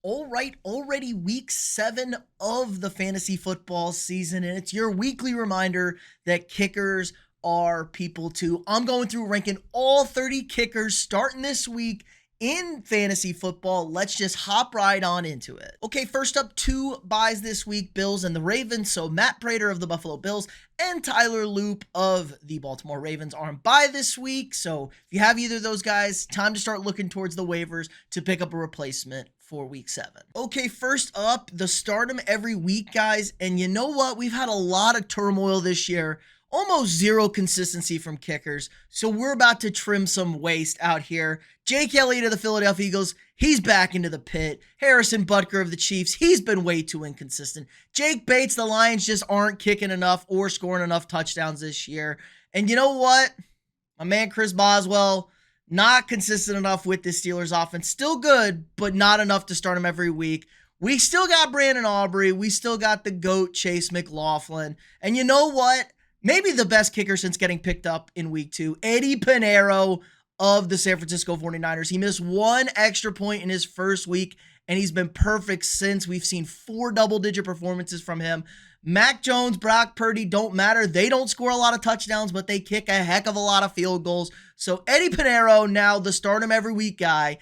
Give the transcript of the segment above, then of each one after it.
All right, already week 7 of the fantasy football season, and it's your weekly reminder that kickers are people too. I'm going through ranking all 30 kickers starting this week in fantasy football. Let's just hop right on into it. Okay, first up, 2 buys this week, Bills and the Ravens. So Matt Prater of the Buffalo Bills and Tyler Loop of the Baltimore Ravens are on bye this week. So if you have either of those guys, time to start looking towards the waivers to pick up a replacement for week 7. Okay, first up, the start 'em every week, guys. And you know what? We've had a lot of turmoil this year. Almost zero consistency from kickers. So we're about to trim some waste out here. Jake Elliott of the Philadelphia Eagles, he's back into the pit. Harrison Butker of the Chiefs, he's been way too inconsistent. Jake Bates, the Lions just aren't kicking enough or scoring enough touchdowns this year. And you know what? My man Chris Boswell, not consistent enough with the Steelers offense. Still good, but not enough to start him every week. We still got Brandon Aubrey. We still got the GOAT Chase McLaughlin. And you know what? Maybe the best kicker since getting picked up in week 2, Eddie Pinheiro of the San Francisco 49ers. He missed 1 extra point in his first week, and he's been perfect since. We've seen 4 double-digit performances from him. Mac Jones, Brock Purdy don't matter. They don't score a lot of touchdowns, but they kick a heck of a lot of field goals. So Eddie Pinheiro, now the start him every week guy,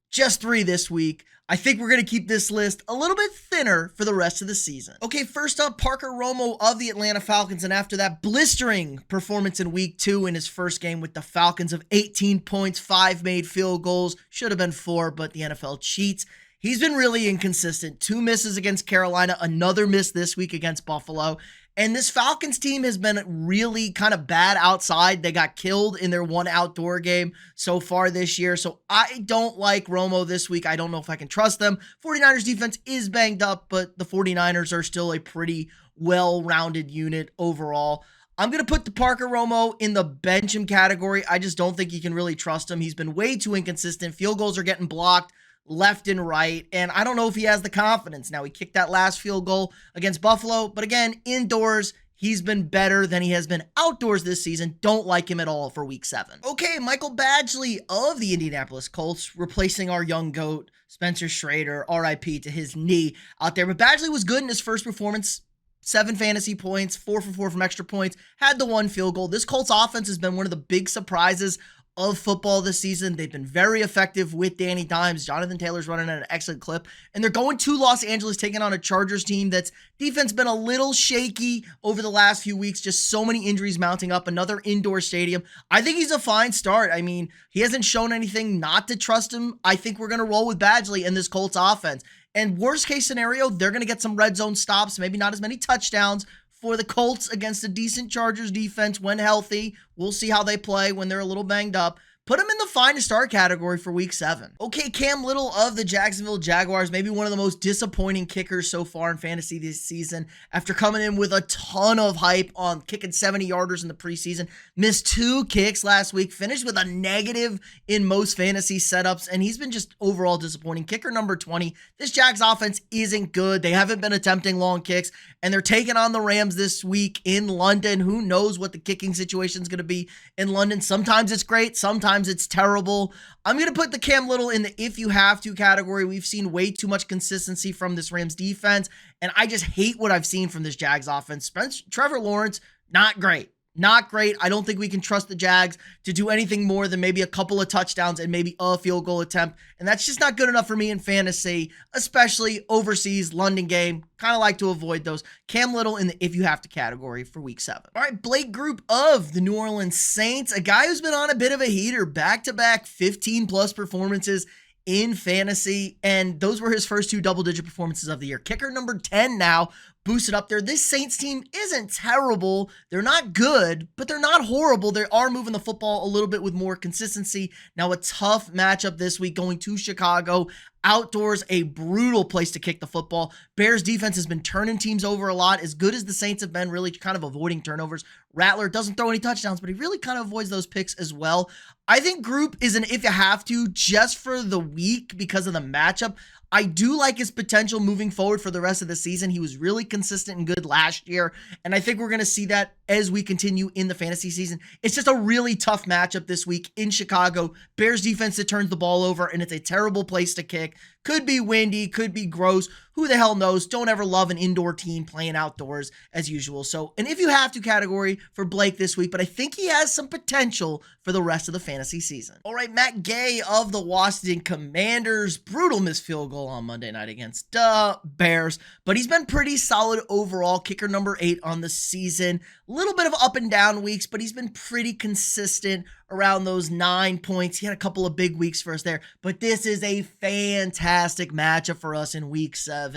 just 3 this week. I think we're going to keep this list a little bit thinner for the rest of the season. Okay, first up, Parker Romo of the Atlanta Falcons. And after that blistering performance in week 2 in his first game with the Falcons of 18 points, 5 made field goals, should have been 4, but the NFL cheats. He's been really inconsistent. 2 misses against Carolina, another miss this week against Buffalo. And this Falcons team has been really kind of bad outside. They got killed in their 1 outdoor game so far this year. So I don't like Romo this week. I don't know if I can trust them. 49ers defense is banged up, but the 49ers are still a pretty well-rounded unit overall. I'm going to put the Parker Romo in the bench him category. I just don't think you can really trust him. He's been way too inconsistent. Field goals are getting blocked left and right, and I don't know if he has the confidence. Now, he kicked that last field goal against Buffalo, but again, indoors, he's been better than he has been outdoors this season. Don't like him at all for week 7. Okay, Michael Badgley of the Indianapolis Colts, replacing our young GOAT, Spencer Schrader, RIP to his knee out there. But Badgley was good in his first performance. 7 fantasy points, 4 for 4 from extra points, had the 1 field goal. This Colts offense has been one of the big surprises of football this season. They've been very effective with Danny Dimes. Jonathan Taylor's running at an excellent clip. And they're going to Los Angeles, taking on a Chargers team that's defense been a little shaky over the last few weeks. Just so many injuries mounting up. Another indoor stadium. I think he's a fine start. I mean, he hasn't shown anything not to trust him. I think we're going to roll with Badgley in this Colts offense. And worst case scenario, they're going to get some red zone stops, maybe not as many touchdowns for the Colts against a decent Chargers defense when healthy. We'll see how they play when they're a little banged up. Put him in the fine to start category for week 7. Okay, Cam Little of the Jacksonville Jaguars, maybe one of the most disappointing kickers so far in fantasy this season. After coming in with a ton of hype on kicking 70-yarders in the preseason, missed 2 kicks last week, finished with a negative in most fantasy setups, and he's been just overall disappointing. Kicker number 20. This Jags offense isn't good. They haven't been attempting long kicks, and they're taking on the Rams this week in London. Who knows what the kicking situation is going to be in London? Sometimes it's great, sometimes it's terrible. I'm going to put the Cam Little in the if you have to category. We've seen way too much consistency from this Rams defense, and I just hate what I've seen from this Jags offense. Trevor Lawrence, not great. Not great. I don't think we can trust the Jags to do anything more than maybe a couple of touchdowns and maybe a field goal attempt. And that's just not good enough for me in fantasy, especially overseas, London game. Kind of like to avoid those. Cam Little in the if you have to category for week 7. All right, Blake Grupe of the New Orleans Saints, a guy who's been on a bit of a heater, back-to-back 15-plus performances in fantasy, and those were his first 2 double-digit performances of the year. Kicker number 10 now, boosted up there. This Saints team isn't terrible. They're not good, but they're not horrible. They are moving the football a little bit with more consistency. Now a tough matchup this week going to Chicago. Outdoors, a brutal place to kick the football. Bears defense has been turning teams over a lot. As good as the Saints have been, really kind of avoiding turnovers. Rattler doesn't throw any touchdowns, but he really kind of avoids those picks as well. I think Grupe is an if you have to just for the week because of the matchup. I do like his potential moving forward for the rest of the season. He was really consistent and good last year, and I think we're going to see that as we continue in the fantasy season. It's just a really tough matchup this week in Chicago. Bears defense that turns the ball over, and it's a terrible place to kick. Could be windy, could be gross. Who the hell knows? Don't ever love an indoor team playing outdoors as usual. So, and if you have to category for Blake this week, but I think he has some potential for the rest of the fantasy season. All right, Matt Gay of the Washington Commanders. Brutal missed field goal on Monday night against the Bears, but he's been pretty solid overall. Kicker number 8 on the season. A little bit of up and down weeks, but he's been pretty consistent around those 9 points. He had a couple of big weeks for us there, but this is a fantastic matchup for us in week 7.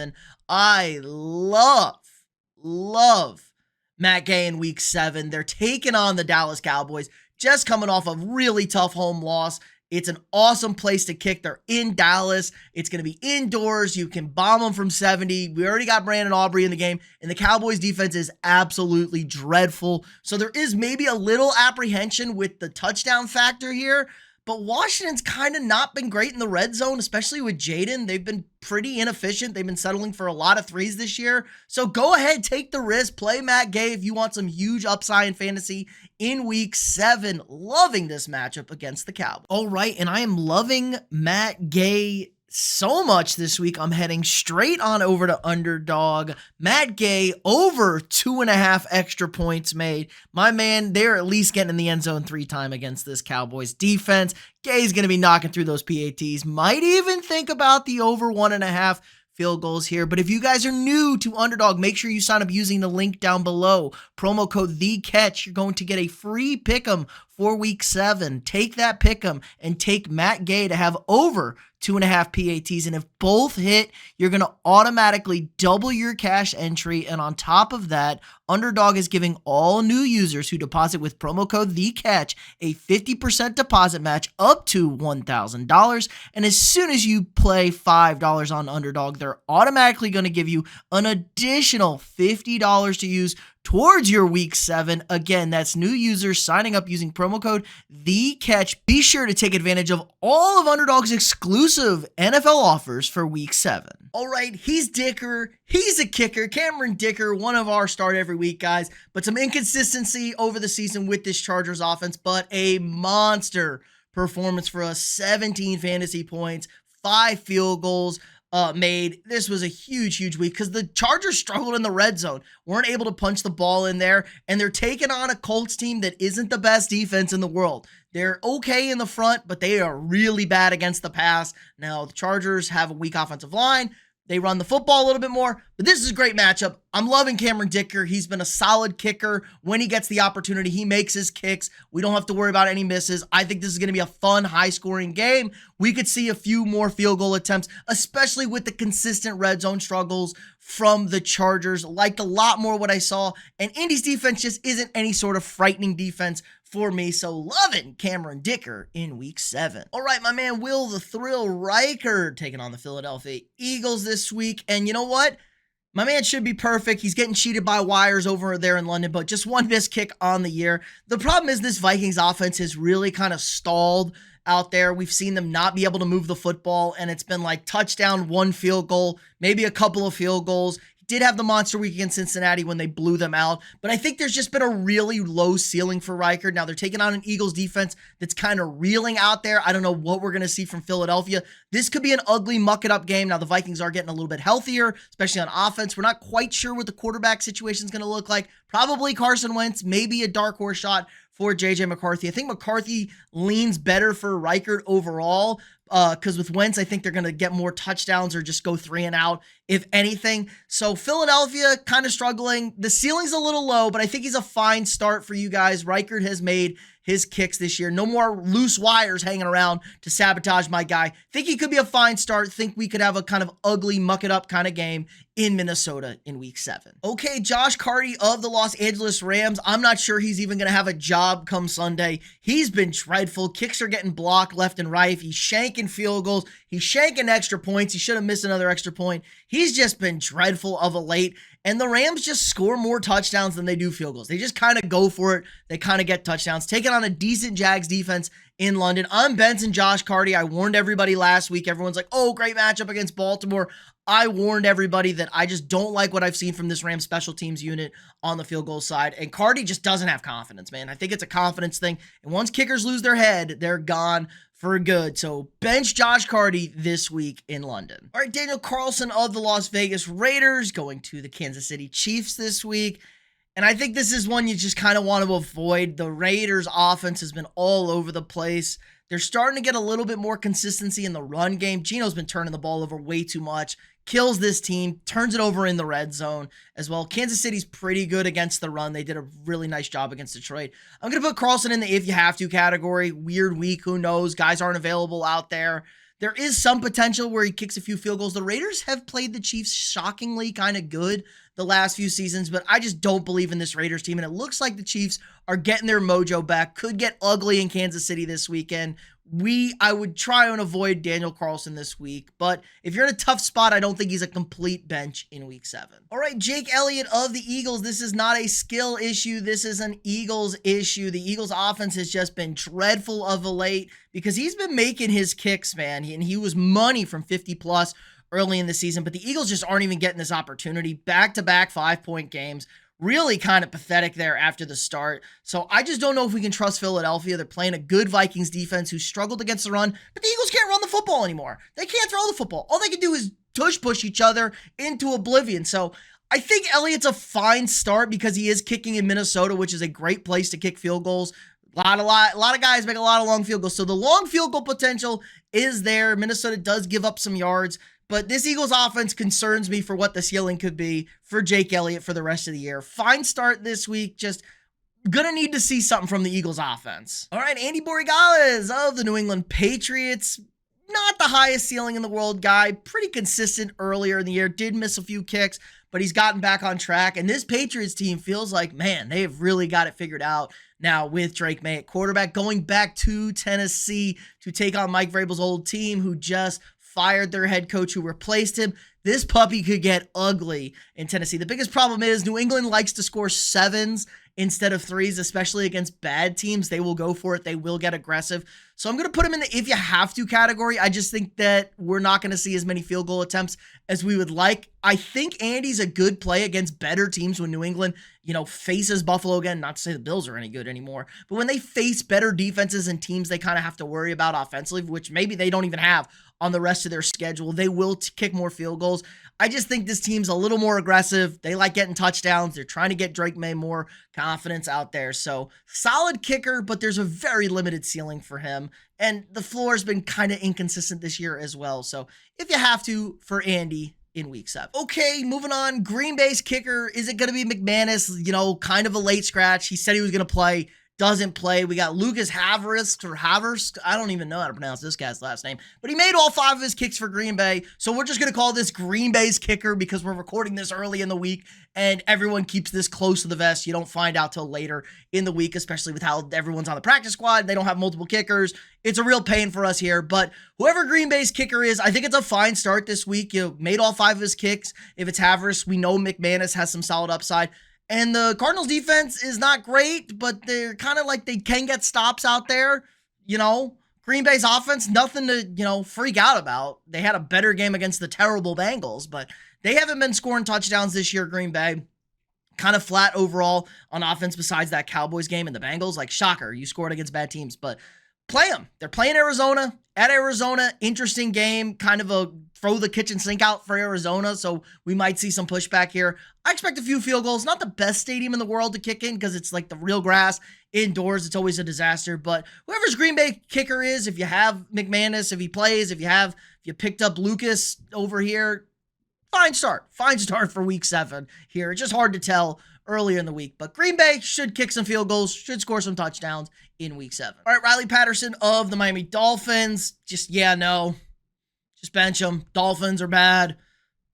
I love Matt Gay in week 7. They're taking on the Dallas Cowboys, just coming off a really tough home loss. It's an awesome place to kick. They're in Dallas. It's going to be indoors. You can bomb them from 70. We already got Brandon Aubrey in the game, and the Cowboys defense is absolutely dreadful. So there is maybe a little apprehension with the touchdown factor here, but Washington's kind of not been great in the red zone, especially with Jaden. They've been pretty inefficient. They've been settling for a lot of threes this year. So go ahead, take the risk, play Matt Gay if you want some huge upside in fantasy in week 7. Loving this matchup against the Cowboys. All right, and I am loving Matt Gay so much this week. I'm heading straight on over to Underdog. Matt Gay over 2.5 extra points made. My man, they're at least getting in the end zone 3 times against this Cowboys defense. Gay's going to be knocking through those PATs. Might even think about the over 1.5 field goals here. But if you guys are new to Underdog, make sure you sign up using the link down below. Promo code THECATCH. You're going to get a free pick 'em for week 7. Take that pick 'em and take Matt Gay to have over 2.5 PATs. And if both hit, you're going to automatically double your cash entry. And on top of that, Underdog is giving all new users who deposit with promo code THECATCH a 50% deposit match up to $1,000. And as soon as you play $5 on Underdog, they're automatically going to give you an additional $50 to use towards your week 7. Again, that's new users signing up using promo code THECATCH. Be sure to take advantage of all of Underdog's exclusive NFL offers for week 7. All right, he's Dicker. He's a kicker. Cameron Dicker, one of our start every week guys, but some inconsistency over the season with this Chargers offense, but a monster performance for us. 17 fantasy points, 5 field goals made. This was a huge week because the Chargers struggled in the red zone, weren't able to punch the ball in there, and they're taking on a Colts team that isn't the best defense in the world. They're okay in the front, but they are really bad against the pass. Now, the Chargers have a weak offensive line. They run the football a little bit more, but this is a great matchup. I'm loving Cameron Dicker. He's been a solid kicker. When he gets the opportunity, he makes his kicks. We don't have to worry about any misses. I think this is going to be a fun, high-scoring game. We could see a few more field goal attempts, especially with the consistent red zone struggles from the Chargers. Liked a lot more what I saw, and Indy's defense just isn't any sort of frightening defense for me, so loving Cameron Dicker in week 7. All right, my man Will the Thrill Reichard taking on the Philadelphia Eagles this week, and you know what? My man should be perfect. He's getting cheated by wires over there in London, but just one missed kick on the year. The problem is this Vikings offense has really kind of stalled out there. We've seen them not be able to move the football, and it's been like touchdown, 1 field goal, maybe a couple of field goals. Did have the monster week against Cincinnati when they blew them out, but I think there's just been a really low ceiling for Reichard. Now they're taking on an Eagles defense that's kind of reeling out there. I don't know what we're going to see from Philadelphia. This could be an ugly muck-it-up game. Now the Vikings are getting a little bit healthier, especially on offense. We're not quite sure what the quarterback situation is going to look like. Probably Carson Wentz, maybe a dark horse shot for JJ McCarthy. I think McCarthy leans better for Reichard overall, because with Wentz, I think they're going to get more touchdowns or just go 3 and out, if anything. So Philadelphia kind of struggling. The ceiling's a little low, but I think he's a fine start for you guys. Reichard has made his kicks this year. No more loose wires hanging around to sabotage my guy. Think he could be a fine start. Think we could have a kind of ugly, muck-it-up kind of game in Minnesota in week 7. Okay, Josh Karty of the Los Angeles Rams. I'm not sure he's even going to have a job come Sunday. He's been dreadful. Kicks are getting blocked left and right. He's shanking field goals. He's shanking extra points. He should have missed another extra point. He's just been dreadful of a late. And the Rams just score more touchdowns than they do field goals. They just kind of go for it. They kind of get touchdowns. Taking on a decent Jags defense in London. I'm Benson Josh Karty. I warned everybody last week. Everyone's like, oh, great matchup against Baltimore. I warned everybody that I just don't like what I've seen from this Rams special teams unit on the field goal side. And Karty just doesn't have confidence, man. I think it's a confidence thing. And once kickers lose their head, they're gone for good. So bench Josh Karty this week in London. All right, Daniel Carlson of the Las Vegas Raiders going to the Kansas City Chiefs this week. And I think this is one you just kind of want to avoid. The Raiders offense has been all over the place. They're starting to get a little bit more consistency in the run game. Geno's been turning the ball over way too much. Kills this team, turns it over in the red zone as well. Kansas City's pretty good against the run. They did a really nice job against Detroit. I'm going to put Carlson in the if you have to category. Weird week, who knows? Guys aren't available out there. There is some potential where he kicks a few field goals. The Raiders have played the Chiefs shockingly kind of good the last few seasons, but I just don't believe in this Raiders team, and it looks like the Chiefs are getting their mojo back. Could get ugly in Kansas City this weekend. I would try and avoid Daniel Carlson this week, but if you're in a tough spot, I don't think he's a complete bench in week 7. All right, Jake Elliott of the Eagles. This is not a skill issue. This is an Eagles issue. The Eagles offense has just been dreadful of late because he's been making his kicks, man, and he was money from 50 plus early in the season, but the Eagles just aren't even getting this opportunity. Back-to-back 5-point games. Really kind of pathetic there after the start. So I just don't know if we can trust Philadelphia. They're playing a good Vikings defense who struggled against the run, but the Eagles can't run the football anymore. They can't throw the football. All they can do is tush-push each other into oblivion. So I think Elliott's a fine start because he is kicking in Minnesota, which is a great place to kick field goals. A lot of guys make a lot of long field goals. So the long field goal potential is there. Minnesota does give up some yards. But this Eagles offense concerns me for what the ceiling could be for Jake Elliott for the rest of the year. Fine start this week. Just gonna need to see something from the Eagles offense. All right, Andy Borregales of the New England Patriots. Not the highest ceiling in the world guy. Pretty consistent earlier in the year. Did miss a few kicks, but he's gotten back on track. And this Patriots team feels like, man, they have really got it figured out now with Drake May at quarterback. Going back to Tennessee to take on Mike Vrabel's old team who just fired their head coach who replaced him. This puppy could get ugly in Tennessee. The biggest problem is New England likes to score 7s instead of 3s, especially against bad teams. They will go for it. They will get aggressive. So I'm going to put him in the if you have to category. I just think that we're not going to see as many field goal attempts as we would like. I think Andy's a good play against better teams when New England, faces Buffalo again. Not to say the Bills are any good anymore, but when they face better defenses and teams they kind of have to worry about offensively, which maybe they don't even have on the rest of their schedule, they will kick more field goals. I just think this team's a little more aggressive. They like getting touchdowns. They're trying to get Drake May more confidence out there. So solid kicker, but there's a very limited ceiling for him. And the floor has been kind of inconsistent this year as well. So if you have to, for Andy in week 7. Okay, moving on. Green Bay's kicker. Is it going to be McManus? Kind of a late scratch. He said he was going to play. Doesn't play. We got Lucas Haverst. I don't even know how to pronounce this guy's last name, but he made all 5 of his kicks for Green Bay. So we're just going to call this Green Bay's kicker because we're recording this early in the week and everyone keeps this close to the vest. You don't find out till later in the week, especially with how everyone's on the practice squad. They don't have multiple kickers. It's a real pain for us here, but whoever Green Bay's kicker is, I think it's a fine start this week. Made all 5 of his kicks. If it's Haverst, we know McManus has some solid upside. And the Cardinals defense is not great, but they're kind of like they can get stops out there. Green Bay's offense, nothing to, freak out about. They had a better game against the terrible Bengals, but they haven't been scoring touchdowns this year, Green Bay. Kind of flat overall on offense besides that Cowboys game and the Bengals. Like, shocker, you scored against bad teams, but play them. They're playing Arizona. At Arizona, interesting game, kind of a throw the kitchen sink out for Arizona, so we might see some pushback here. I expect a few field goals. Not the best stadium in the world to kick in because it's like the real grass indoors. It's always a disaster, but whoever's Green Bay kicker is, if you have McManus, if he plays, if you picked up Lucas over here, fine start for week 7 here. It's just hard to tell earlier in the week, but Green Bay should kick some field goals, should score some touchdowns in week 7. All right, Riley Patterson of the Miami Dolphins. Just bench them. Dolphins are bad.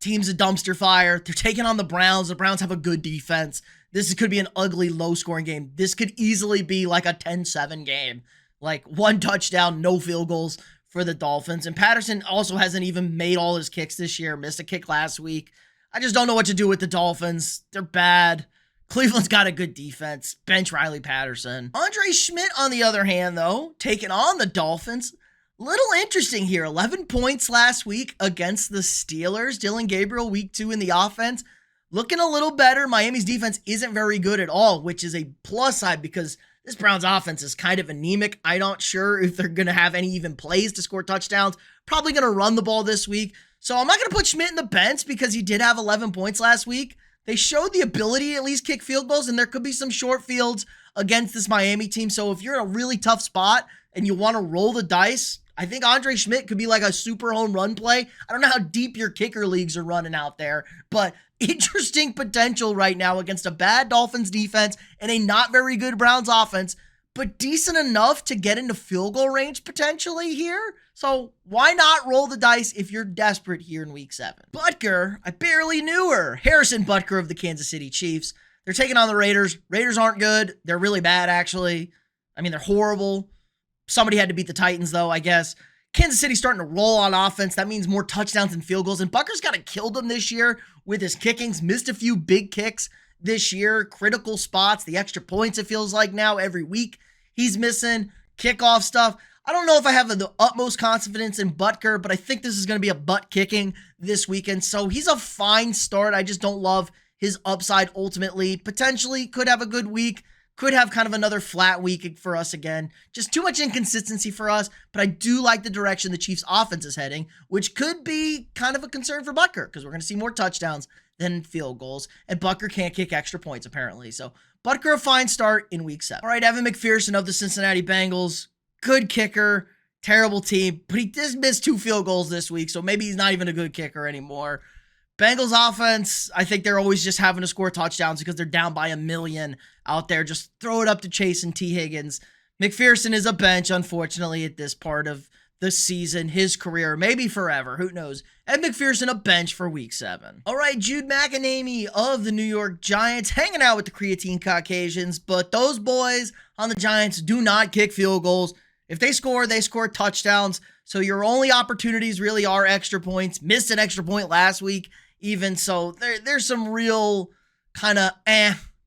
Team's a dumpster fire. They're taking on the Browns. The Browns have a good defense. This could be an ugly, low-scoring game. This could easily be like a 10-7 game. Like 1 touchdown, no field goals for the Dolphins. And Patterson also hasn't even made all his kicks this year. Missed a kick last week. I just don't know what to do with the Dolphins. They're bad. Cleveland's got a good defense. Bench Riley Patterson. Andre Szmyt, on the other hand, though, taking on the Dolphins. Little interesting here. 11 points last week against the Steelers. Dylan Gabriel, week 2 in the offense. Looking a little better. Miami's defense isn't very good at all, which is a plus side because This Browns offense is kind of anemic. I'm not sure if they're going to have any even plays to score touchdowns. Probably going to run the ball this week. So I'm not going to put Szmyt in the bench because he did have 11 points last week. They showed the ability to at least kick field goals, and there could be some short fields against this Miami team. So if you're in a really tough spot and you want to roll the dice, I think Andre Szmyt could be like a super home run play. I don't know how deep your kicker leagues are running out there, but interesting potential right now against a bad Dolphins defense and a not very good Browns offense, but decent enough to get into field goal range potentially here. So why not roll the dice if you're desperate here in week 7? Butker, I barely knew her. Harrison Butker of the Kansas City Chiefs. They're taking on the Raiders. Raiders aren't good. They're really bad, actually. I mean, they're horrible. Somebody had to beat the Titans, though, I guess. Kansas City's starting to roll on offense. That means more touchdowns and field goals. And Butker's got to kill them this year with his kickings. Missed a few big kicks this year. Critical spots. The extra points, it feels like now, every week. He's missing kickoff stuff. I don't know if I have the utmost confidence in Butker, but I think this is going to be a butt kicking this weekend. So he's a fine start. I just don't love his upside ultimately. Potentially could have a good week. Could have kind of another flat week for us again. Just too much inconsistency for us, but I do like the direction the Chiefs' offense is heading, which could be kind of a concern for Butker because we're going to see more touchdowns than field goals, and Butker can't kick extra points apparently. So Butker, a fine start in week 7. All right, Evan McPherson of the Cincinnati Bengals, good kicker, terrible team, but he did miss 2 field goals this week, so maybe he's not even a good kicker anymore. Bengals offense, I think they're always just having to score touchdowns because they're down by 1 million out there. Just throw it up to Chase and T. Higgins. McPherson is a bench, unfortunately, at this part of the season, his career, maybe forever, who knows. And McPherson a bench for week 7. All right, Jude McAtamney of the New York Giants hanging out with the creatine Caucasians, but those boys on the Giants do not kick field goals. If they score touchdowns. So your only opportunities really are extra points. Missed an extra point last week even. So there's some real kind of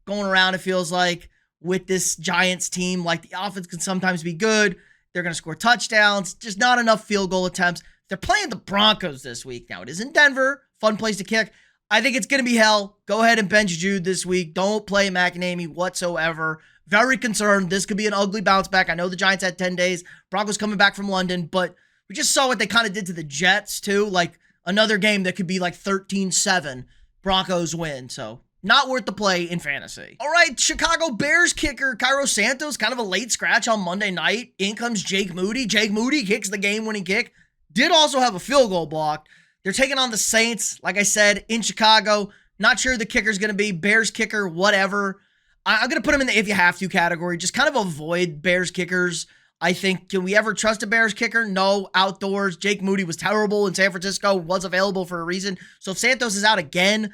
going around, it feels like, with this Giants team. Like, the offense can sometimes be good. They're going to score touchdowns. Just not enough field goal attempts. They're playing the Broncos this week. Now, it is in Denver. Fun place to kick. I think it's going to be hell. Go ahead and bench Jude this week. Don't play McAtamney whatsoever. Very concerned. This could be an ugly bounce back. I know the Giants had 10 days. Broncos coming back from London, but we just saw what they kind of did to the Jets, too. Like, another game that could be like 13-7. Broncos win, so not worth the play in fantasy. All right, Chicago Bears kicker Cairo Santos, kind of a late scratch on Monday night. In comes Jake Moody. Jake Moody kicks the game-winning kick. Did also have a field goal blocked. They're taking on the Saints, like I said, in Chicago. Not sure who the kicker's going to be. Bears kicker, whatever. I'm going to put him in the if you have to category. Just kind of avoid Bears kickers. I think, can we ever trust a Bears kicker? No, outdoors. Jake Moody was terrible in San Francisco, was available for a reason. So if Santos is out again,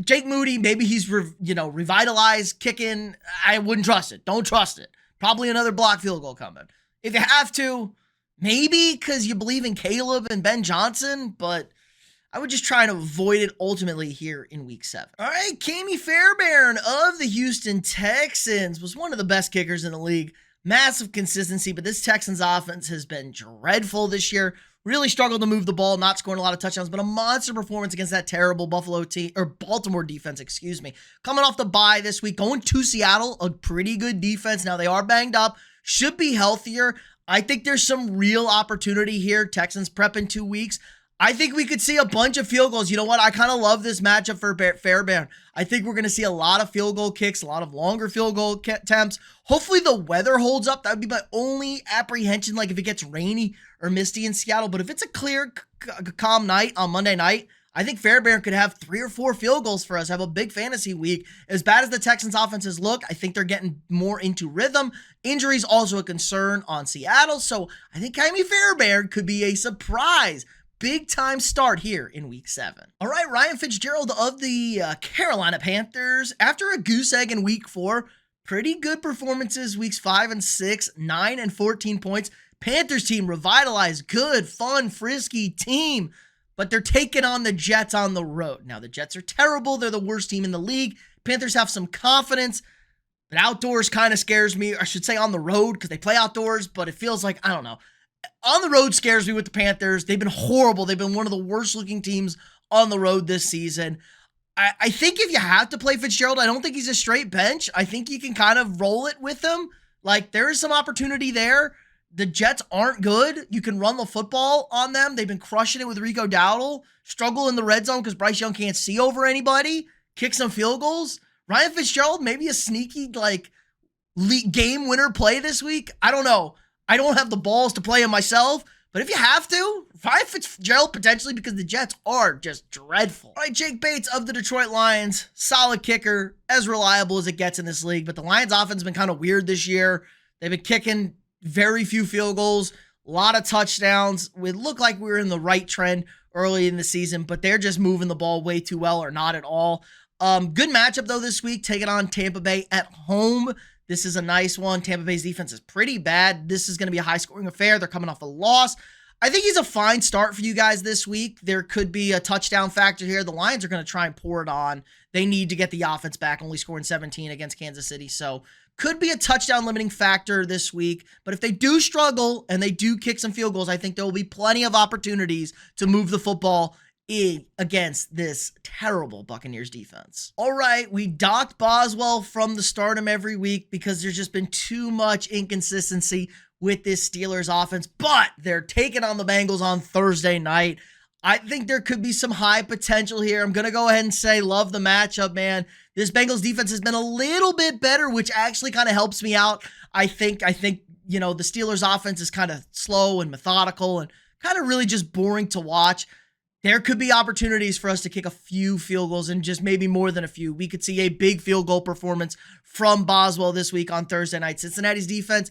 Jake Moody, maybe he's, revitalized kicking. I wouldn't trust it. Don't trust it. Probably another block field goal coming. If you have to, maybe because you believe in Caleb and Ben Johnson, but I would just try to avoid it ultimately here in week 7. All right, Fairbairn of the Houston Texans was one of the best kickers in the league. Massive consistency, but this Texans offense has been dreadful this year. Really struggled to move the ball, not scoring a lot of touchdowns, but a monster performance against that terrible Baltimore defense, Coming off the bye this week, going to Seattle, a pretty good defense. Now they are banged up, should be healthier. I think there's some real opportunity here. Texans prep in 2 weeks. I think we could see a bunch of field goals. You know what? I kind of love this matchup for Fairbairn. I think we're going to see a lot of field goal kicks, a lot of longer field goal attempts. Hopefully the weather holds up. That would be my only apprehension, like if it gets rainy or misty in Seattle. But if it's a clear, calm night on Monday night, I think Fairbairn could have 3 or 4 field goals for us, have a big fantasy week. As bad as the Texans offenses look, I think they're getting more into rhythm. Injuries also a concern on Seattle. So I think Fairbairn could be a surprise. Big time start here in week 7. All right, Ryan Fitzgerald of the Carolina Panthers. After a goose egg in week 4, pretty good performances weeks 5 and 6, 9 and 14 points. Panthers team revitalized, good, fun, frisky team, but they're taking on the Jets on the road. Now, the Jets are terrible. They're the worst team in the league. Panthers have some confidence, but outdoors kind of scares me. I should say on the road because they play outdoors, but it feels like, I don't know. On the road scares me with the Panthers. They've been horrible. They've been one of the worst looking teams on the road this season. I think if you have to play Fitzgerald, I don't think he's a straight bench. I think you can kind of roll it with him. Like, there is some opportunity there. The Jets aren't good. You can run the football on them. They've been crushing it with Rico Dowdle. Struggle in the red zone because Bryce Young can't see over anybody. Kick some field goals. Ryan Fitzgerald, maybe a sneaky, like, game winner play this week. I don't know. I don't have the balls to play him myself. But if you have to, Ryan Fitzgerald potentially, because the Jets are just dreadful. All right, Jake Bates of the Detroit Lions, solid kicker, as reliable as it gets in this league. But the Lions offense has been kind of weird this year. They've been kicking very few field goals, a lot of touchdowns. It looked like we were in the right trend early in the season, but they're just moving the ball way too well or not at all. Good matchup, though, this week, taking on Tampa Bay at home. This is a nice one. Tampa Bay's defense is pretty bad. This is going to be a high-scoring affair. They're coming off a loss. I think he's a fine start for you guys this week. There could be a touchdown factor here. The Lions are going to try and pour it on. They need to get the offense back, only scoring 17 against Kansas City. So could be a touchdown limiting factor this week. But if they do struggle and they do kick some field goals, I think there will be plenty of opportunities to move the football against this terrible Buccaneers defense. All right, we docked Boswell from the stardom every week because there's just been too much inconsistency with this Steelers offense, but they're taking on the Bengals on Thursday night. I think there could be some high potential here. I'm going to go ahead and say love the matchup, man. This Bengals defense has been a little bit better, which actually kind of helps me out. I think, you know, the Steelers offense is kind of slow and methodical and kind of really just boring to watch. There could be opportunities for us to kick a few field goals and just maybe more than a few. We could see a big field goal performance from Boswell this week on Thursday night. Cincinnati's defense,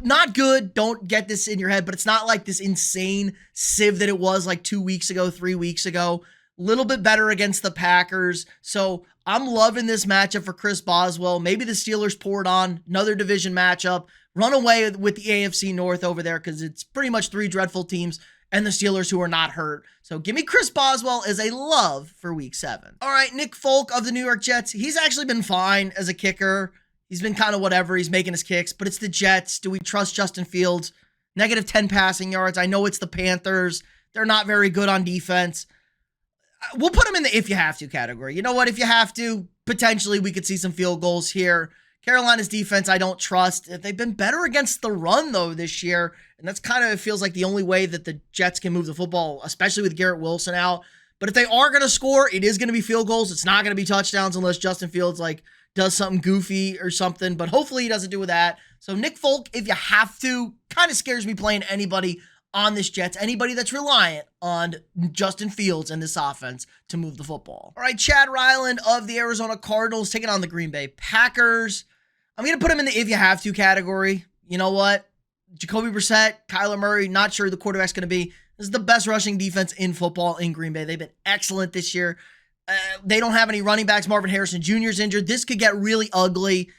not good. Don't get this in your head, but it's not like this insane sieve that it was like 2 weeks ago, 3 weeks ago. Little bit better against the Packers. So I'm loving this matchup for Chris Boswell. Maybe the Steelers pour it on. Another division matchup. Run away with the AFC North over there because it's pretty much three dreadful teams and the Steelers who are not hurt. So give me Chris Boswell as a love for week 7. All right, Nick Folk of the New York Jets. He's actually been fine as a kicker. He's been kind of whatever. He's making his kicks, but it's the Jets. Do we trust Justin Fields? -10 passing yards. I know it's the Panthers. They're not very good on defense. We'll put him in the if you have to category. You know what? If you have to, potentially we could see some field goals here. Carolina's defense, I don't trust. They've been better against the run, though, this year. And that's kind of, it feels like the only way that the Jets can move the football, especially with Garrett Wilson out. But if they are going to score, it is going to be field goals. It's not going to be touchdowns unless Justin Fields, like, does something goofy or something. But hopefully he doesn't do with that. So Nick Folk, if you have to, kind of scares me playing anybody on this Jets, anybody that's reliant on Justin Fields and this offense to move the football. All right, Chad Ryland of the Arizona Cardinals taking on the Green Bay Packers. I'm going to put him in the if you have to category. You know what? Jacoby Brissett, Kyler Murray, not sure the quarterback's going to be. This is the best rushing defense in football in Green Bay. They've been excellent this year. They don't have any running backs. Marvin Harrison Jr. is injured. This could get really ugly.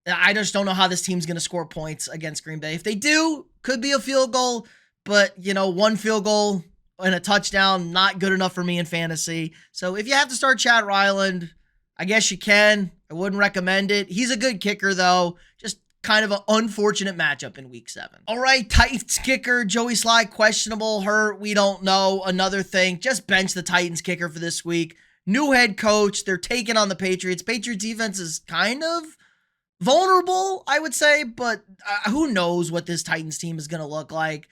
I just don't know how this team's going to score points against Green Bay. If they do, could be a field goal. But, you know, one field goal and a touchdown, not good enough for me in fantasy. So if you have to start Chad Ryland, I guess you can. I wouldn't recommend it. He's a good kicker, though. Just kind of an unfortunate matchup in week 7. All right, Titans kicker, Joey Sly, questionable, hurt. We don't know. Another thing, just bench the Titans kicker for this week. New head coach. They're taking on the Patriots. Patriots defense is kind of vulnerable, I would say, but who knows what this Titans team is going to look like.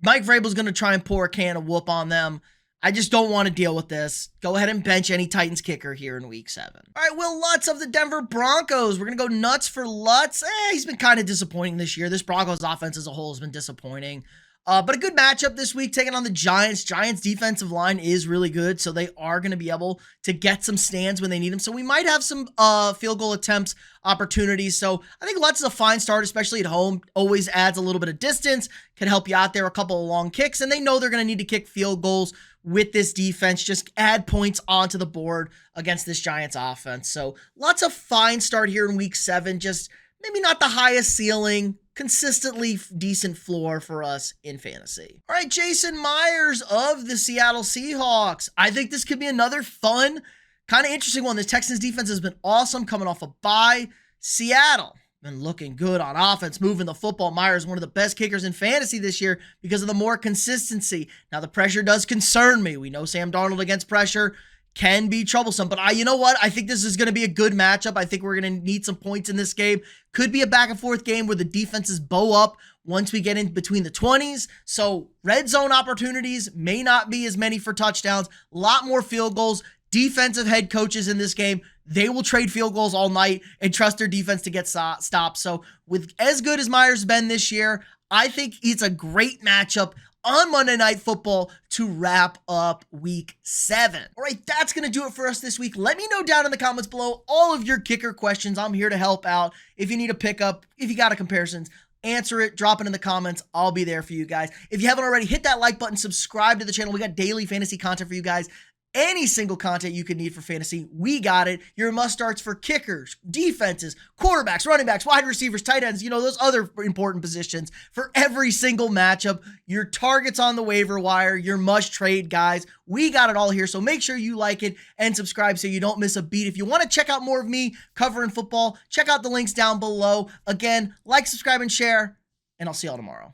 Mike Vrabel's going to try and pour a can of whoop on them. I just don't want to deal with this. Go ahead and bench any Titans kicker here in week 7. All right, Will Lutz of the Denver Broncos. We're going to go nuts for Lutz. He's been kind of disappointing this year. This Broncos offense as a whole has been disappointing. But a good matchup this week, taking on the Giants. Giants' defensive line is really good, so they are going to be able to get some stands when they need them. So we might have some field goal attempts opportunities. So I think Lutz is a fine start, especially at home. Always adds a little bit of distance, can help you out there, a couple of long kicks, and they know they're going to need to kick field goals with this defense. Just add points onto the board against this Giants offense. So lots of fine start here in week 7. Just maybe not the highest ceiling, consistently decent floor for us in fantasy. All right, Jason Myers of the Seattle Seahawks. I think this could be another fun, kind of interesting one. The Texans defense has been awesome coming off a bye. Seattle been looking good on offense, moving the football. Myers, one of the best kickers in fantasy this year because of the more consistency. Now, the pressure does concern me. We know Sam Darnold against pressure can be troublesome. But you know what? I think this is going to be a good matchup. I think we're going to need some points in this game. Could be a back and forth game where the defenses bow up once we get in between the 20s. So red zone opportunities may not be as many for touchdowns. A lot more field goals. Defensive head coaches in this game, they will trade field goals all night and trust their defense to get stopped. So with as good as Myers been this year, I think it's a great matchup on Monday Night Football to wrap up week 7. All right, that's going to do it for us this week. Let me know down in the comments below all of your kicker questions. I'm here to help out. If you need a pickup, if you got a comparisons, answer it, drop it in the comments. I'll be there for you guys. If you haven't already, hit that like button, subscribe to the channel. We got daily fantasy content for you guys. Any single content you could need for fantasy, we got it. Your must-starts for kickers, defenses, quarterbacks, running backs, wide receivers, tight ends, those other important positions for every single matchup. Your targets on the waiver wire, your must-trade guys. We got it all here, so make sure you like it and subscribe so you don't miss a beat. If you want to check out more of me covering football, check out the links down below. Again, like, subscribe, and share, and I'll see y'all tomorrow.